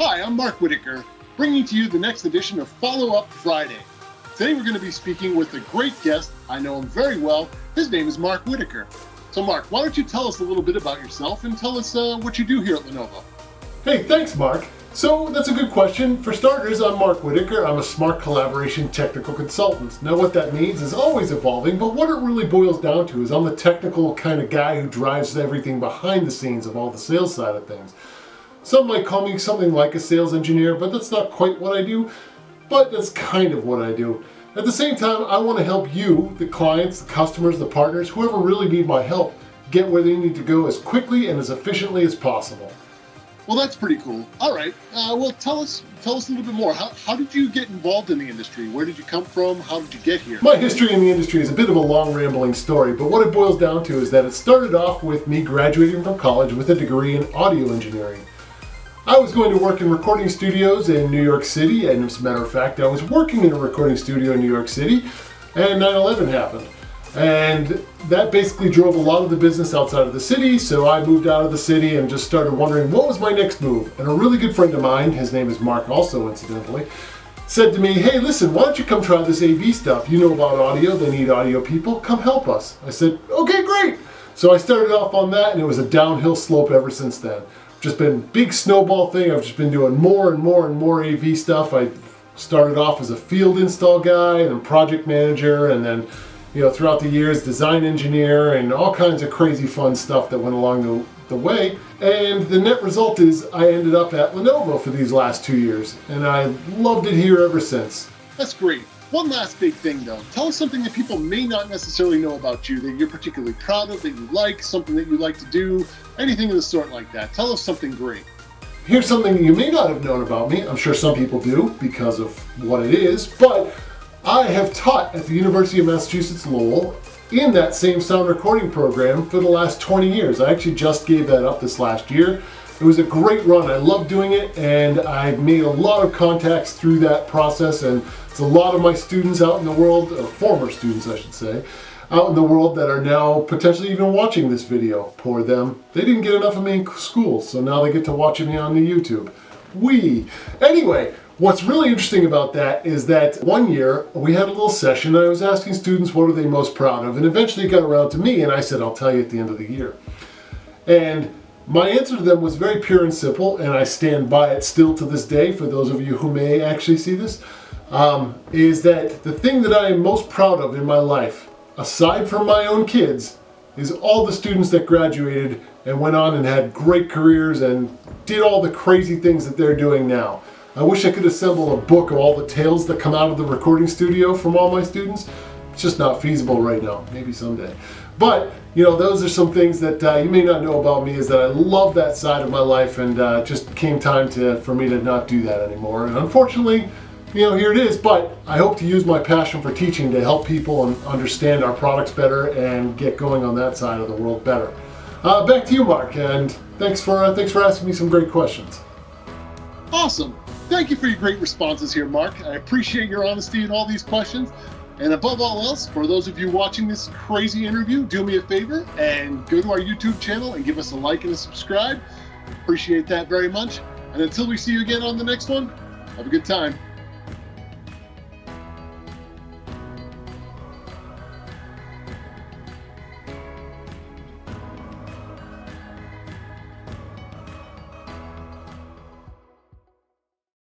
Hi, I'm Mark Whitaker, bringing to you the next edition of Follow Up Friday. Today we're going to be speaking with a great guest. I know him very well. His name is Mark Whitaker. So Mark, why don't you tell us a little bit about yourself and tell us what you do here at Lenovo. Hey, thanks Mark. So that's a good question. For starters, I'm Mark Whitaker. I'm a smart collaboration technical consultant. Now what that means is always evolving, but what it really boils down to is I'm the technical kind of guy who drives everything behind the scenes of all the sales side of things. Some might call me something like a sales engineer, but that's not quite what I do, but that's kind of what I do. At the same time, I want to help you, the clients, the customers, the partners, whoever really need my help, get where they need to go as quickly and as efficiently as possible. Well, that's pretty cool. All right. Well, tell us a little bit more. How did you get involved in the industry? Where did you come from? How did you get here? My history in the industry is a bit of a long, rambling story, but what it boils down to is that it started off with me graduating from college with a degree in audio engineering. I was going to work in recording studios in New York City, and as a matter of fact, I was working in a recording studio in New York City, and 9/11 happened. And that basically drove a lot of the business outside of the city, so I moved out of the city and just started wondering what was my next move. And a really good friend of mine, his name is Mark also incidentally, said to me, hey listen, why don't you come try this AV stuff? You know about audio, they need audio people, come help us. I said, okay, great. So I started off on that, and it was a downhill slope ever since then. Just been big snowball thing. I've just been doing more and more and more AV stuff. I started off as a field install guy and a project manager, and then throughout the years, design engineer and all kinds of crazy fun stuff that went along the way. And the net result is I ended up at Lenovo for these last 2 years, and I loved it here ever since. That's great. One last big thing though. Tell us something that people may not necessarily know about you that you're particularly proud of, that you like, something that you like to do, anything of the sort like that. Tell us something great. Here's something that you may not have known about me. I'm sure some people do because of what it is, but I have taught at the University of Massachusetts Lowell in that same sound recording program for the last 20 years. I actually just gave that up this last year. It was a great run. I love doing it, and I made a lot of contacts through that process, and it's a lot of my students out in the world, or former students I should say, out in the world that are now potentially even watching this video. Poor them. They didn't get enough of me in school, so now they get to watch me on the YouTube. Anyway, what's really interesting about that is that one year we had a little session and I was asking students what are they most proud of, and eventually it got around to me and I said I'll tell you at the end of the year. And my answer to them was very pure and simple, and I stand by it still to this day for those of you who may actually see this, is that the thing that I am most proud of in my life, aside from my own kids, is all the students that graduated and went on and had great careers and did all the crazy things that they're doing now. I wish I could assemble a book of all the tales that come out of the recording studio from all my students. It's just not feasible right now, maybe someday. But, those are some things that you may not know about me, is that I love that side of my life, and just came time for me to not do that anymore. And unfortunately, here it is, but I hope to use my passion for teaching to help people and understand our products better and get going on that side of the world better. Back to you, Mark, and thanks for asking me some great questions. Awesome. Thank you for your great responses here, Mark. I appreciate your honesty in all these questions. And above all else, for those of you watching this crazy interview, do me a favor and go to our YouTube channel and give us a like and a subscribe. Appreciate that very much. And until we see you again on the next one, have a good time.